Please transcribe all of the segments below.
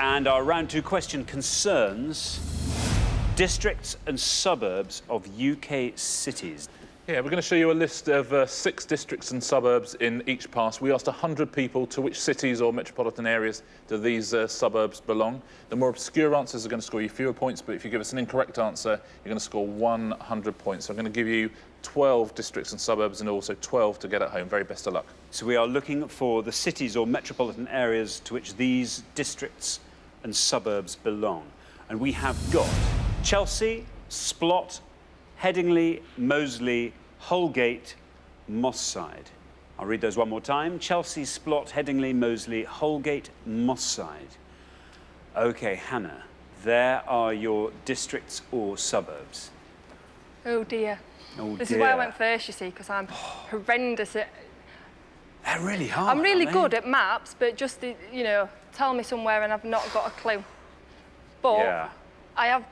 And our round 2 question concerns districts and suburbs of UK cities. Yeah, we're going to show you a list of 6 districts and suburbs in each pass. We asked 100 people to which cities or metropolitan areas do these suburbs belong. The more obscure answers are going to score you fewer points, but if you give us an incorrect answer, you're going to score 100 points. So I'm going to give you 12 districts and suburbs and also 12 to get at home. Very best of luck. So we are looking for the cities or metropolitan areas to which these districts and suburbs belong. And we have got Chelsea, Splot, Headingley, Moseley, Holgate, Moss Side. I'll read those one more time. Chelsea, Splot, Headingley, Moseley, Holgate, Moss Side. OK, Hannah, there are your districts or suburbs. Oh, dear. Oh, this dear. is why I went first, you see, because I'm horrendous at... They're really hard, I'm really aren't they? good at maps, but just, you know, tell me somewhere and I've not got a clue. But Yeah. I have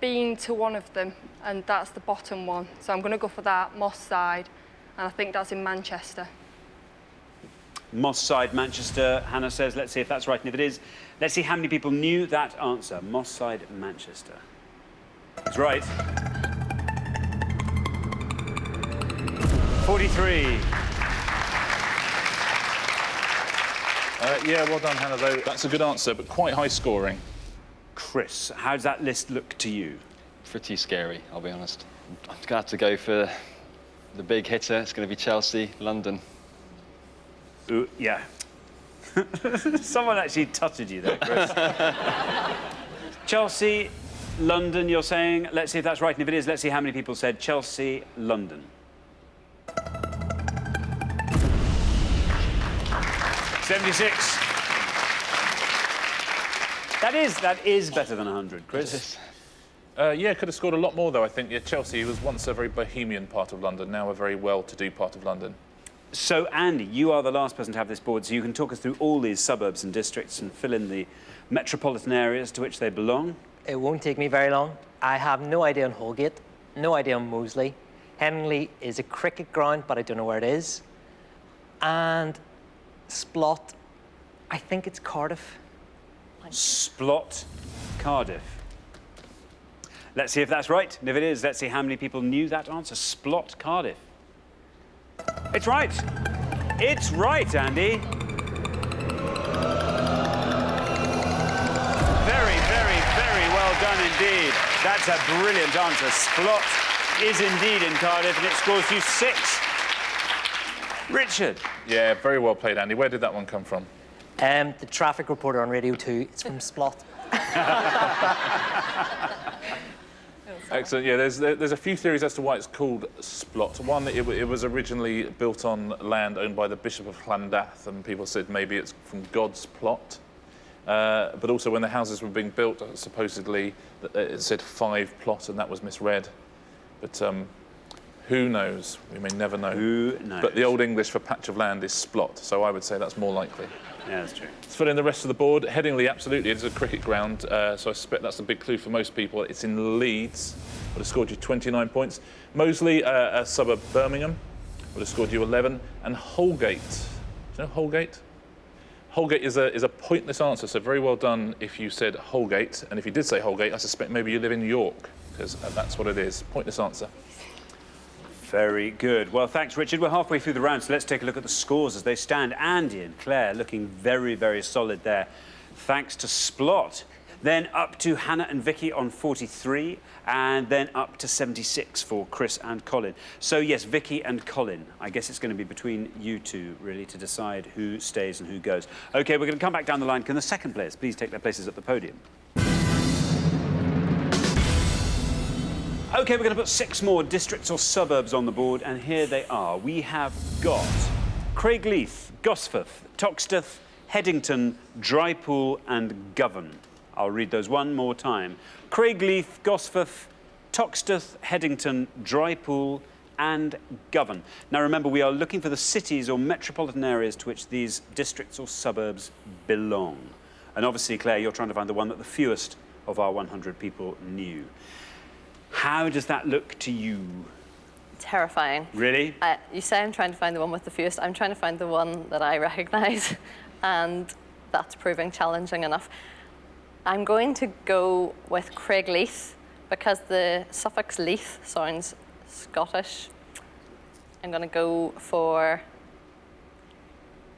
been to one of them, and that's the bottom one. So I'm going to go for that, Moss Side, and I think that's in Manchester. Moss Side, Manchester. Hannah says, let's see if that's right, and if it is, let's see how many people knew that answer. Moss Side, Manchester. It's right. 43. Yeah, well done, Hannah, though. That's a good answer, but quite high scoring. Chris, how does that list look to you? Pretty scary, I'll be honest. I'm going to have to go for the big hitter. It's going to be Chelsea, London. Ooh, yeah. Someone actually tutted you there, Chris. Chelsea, London, you're saying. Let's see if that's right, and if it is, let's see how many people said Chelsea, London. 76. That is better than 100, Chris. Yeah, could have scored a lot more, though, I think. Yeah, Chelsea was once a very bohemian part of London, now a very well-to-do part of London. So, Andy, you are the last person to have this board, so you can talk us through all these suburbs and districts and fill in the metropolitan areas to which they belong. It won't take me very long. I have no idea on Holgate, no idea on Moseley. Henley is a cricket ground, but I don't know where it is. And Splot, I think it's Cardiff. Splot, Cardiff. Let's see if that's right. And if it is, let's see how many people knew that answer. Splot, Cardiff. It's right. It's right, Andy. Very, very, very well done indeed. That's a brilliant answer. Splot is indeed in Cardiff, and it scores you 6. Richard. Yeah, very well played, Andy. Where did that one come from? The traffic reporter on Radio 2, it's from Splot. Excellent. Yeah, there's a few theories as to why it's called Splot. One, it was originally built on land owned by the Bishop of Llandaff, and people said maybe it's from God's plot. But also, when the houses were being built, supposedly it said 5 plot, and that was misread. But who knows? We may never know. Who knows? But the Old English for patch of land is Splot, so I would say that's more likely. Yeah, that's true. Let's fill in the rest of the board. Headingley, absolutely, it's a cricket ground, so I suspect that's a big clue for most people. It's in Leeds, would have scored you 29 points. Moseley, a suburb of Birmingham, would have scored you 11. And Holgate, do you know Holgate? Holgate is a pointless answer, so very well done if you said Holgate. And if you did say Holgate, I suspect maybe you live in York, because that's what it is. Pointless answer. Very good. Well, thanks, Richard. We're halfway through the round, so let's take a look at the scores as they stand. Andy and Claire looking very, very solid there, thanks to Splot. Then up to Hannah and Vicky on 43, and then up to 76 for Chris and Colin. So, yes, Vicky and Colin. I guess it's going to be between you two, really, to decide who stays and who goes. OK, we're going to come back down the line. Can the second players please take their places at the podium? OK, we're going to put 6 more districts or suburbs on the board, and here they are. We have got Craigleith, Gosforth, Toxteth, Headington, Drypool and Govan. I'll read those one more time. Craigleith, Gosforth, Toxteth, Headington, Drypool and Govan. Now, remember, we are looking for the cities or metropolitan areas to which these districts or suburbs belong. And obviously, Claire, you're trying to find the one that the fewest of our 100 people knew. How does that look to you? Terrifying. Really? You say I'm trying to find the one with the fewest. I'm trying to find the one that I recognise, and that's proving challenging enough. I'm going to go with Craigleith because the suffix Leith sounds Scottish. I'm going to go for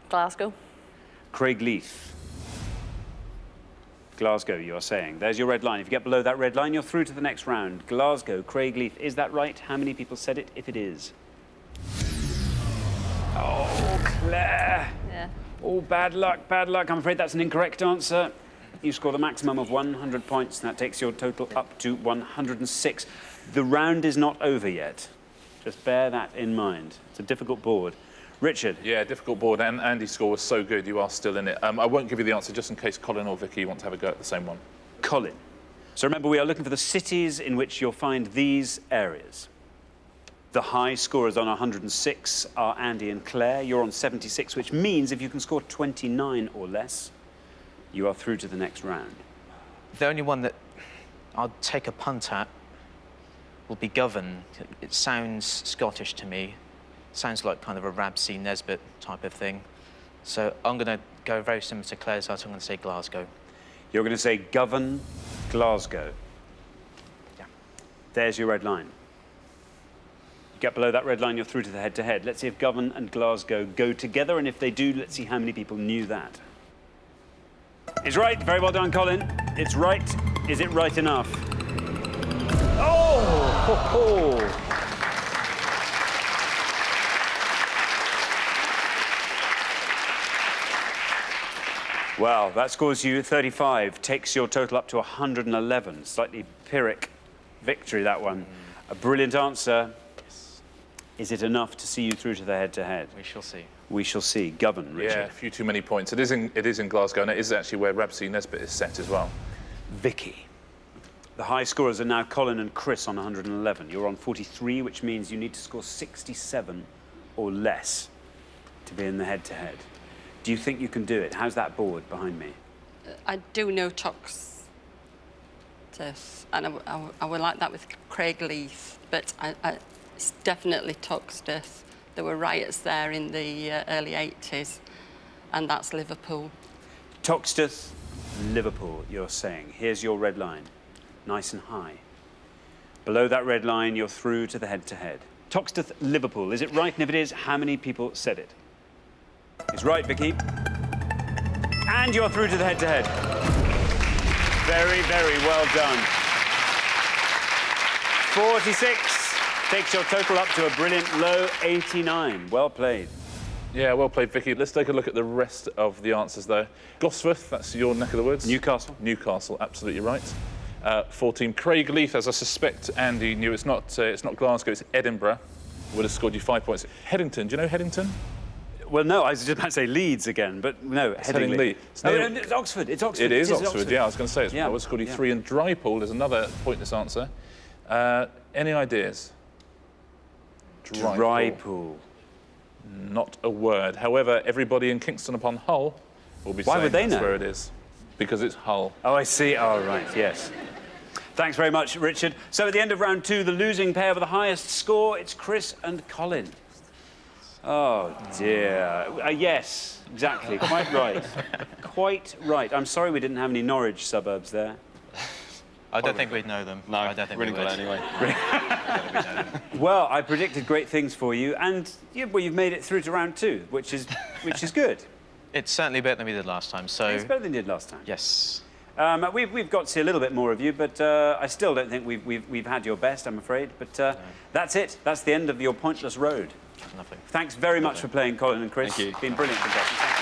Glasgow. Craigleith. Glasgow, you are saying. There's your red line. If you get below that red line, you're through to the next round. Glasgow, Craigleith. Is that right? How many people said it, if it is? Oh, Claire. Yeah. Oh, bad luck, bad luck. I'm afraid that's an incorrect answer. You score the maximum of 100 points, and that takes your total up to 106. The round is not over yet. Just bear that in mind. It's a difficult board. Richard. Yeah, difficult board, and Andy's score was so good, you are still in it. I won't give you the answer just in case Colin or Vicky want to have a go at the same one. Colin. So remember, we are looking for the cities in which you'll find these areas. The high scorers on 106 are Andy and Claire. You're on 76, which means if you can score 29 or less, you are through to the next round. The only one that I'll take a punt at will be Govan. It sounds Scottish to me. Sounds like kind of a Rabsy Nesbitt type of thing. So I'm going to go very similar to Claire's, so I'm going to say Glasgow. You're going to say Govan, Glasgow. Yeah. There's your red line. You get below that red line, you're through to the head-to-head. Let's see if Govan and Glasgow go together, and if they do, let's see how many people knew that. It's right. Very well done, Colin. It's right. Is it right enough? Oh! Ho, ho. Well, that scores you 35, takes your total up to 111. Slightly Pyrrhic victory, that one. A brilliant answer. Yes. Is it enough to see you through to the head-to-head? We shall see. We shall see. Govan, Richard. Yeah, a few too many points. It is in Glasgow, and it is actually where Rabsy Nesbitt is set as well. Vicky. The high scorers are now Colin and Chris on 111. You're on 43, which means you need to score 67 or less to be in the head-to-head. Do you think you can do it? How's that board behind me? I do know Toxteth, and I would like that with Craigleith, but it's definitely Toxteth. There were riots there in the early 80s, and that's Liverpool. Toxteth, Liverpool, you're saying. Here's your red line, nice and high. Below that red line, you're through to the head-to-head. Toxteth, Liverpool, is it right? And if it is, how many people said it? It's right, Vicky. And you're through to the head-to-head. Very, very well done. 46 takes your total up to a brilliant low 89. Well played. Yeah, well played, Vicky. Let's take a look at the rest of the answers, though. Gosforth, that's your neck of the woods. Newcastle. Newcastle, absolutely right. 14. Craigleith, as I suspect Andy knew, it's not Glasgow, it's Edinburgh. Would have scored you 5 points. Headington, do you know Headington? Well, no, I was just about to say Leeds again, but no, Headingley. No, It's Oxford. It's Oxford. It is Oxford, yeah, I was going to say. Yeah, I would have scored you 3. And Drypool is another pointless answer. Any ideas? Drypool. Not a word. However, everybody in Kingston upon Hull will be saying would they that's know? where it is. Because it's Hull. Oh, I see. Oh, right, yes. Thanks very much, Richard. So at the end of round 2, the losing pair with the highest score, it's Chris and Colin. Oh, dear. Yes, exactly. Quite right. Quite right. I'm sorry we didn't have any Norwich suburbs there. I don't think we'd know them. No, I don't think wouldn't we would. anyway. Well, I predicted great things for you, and you've made it through to round 2, which is good. It's certainly better than we did last time, so... It's better than you did last time. Yes. We've got to see a little bit more of you, but I still don't think we've had your best, I'm afraid. But that's it. That's the end of your pointless road. Lovely. Thanks very much for playing, Colin and Chris. Thank you. It's been brilliant. Thank you.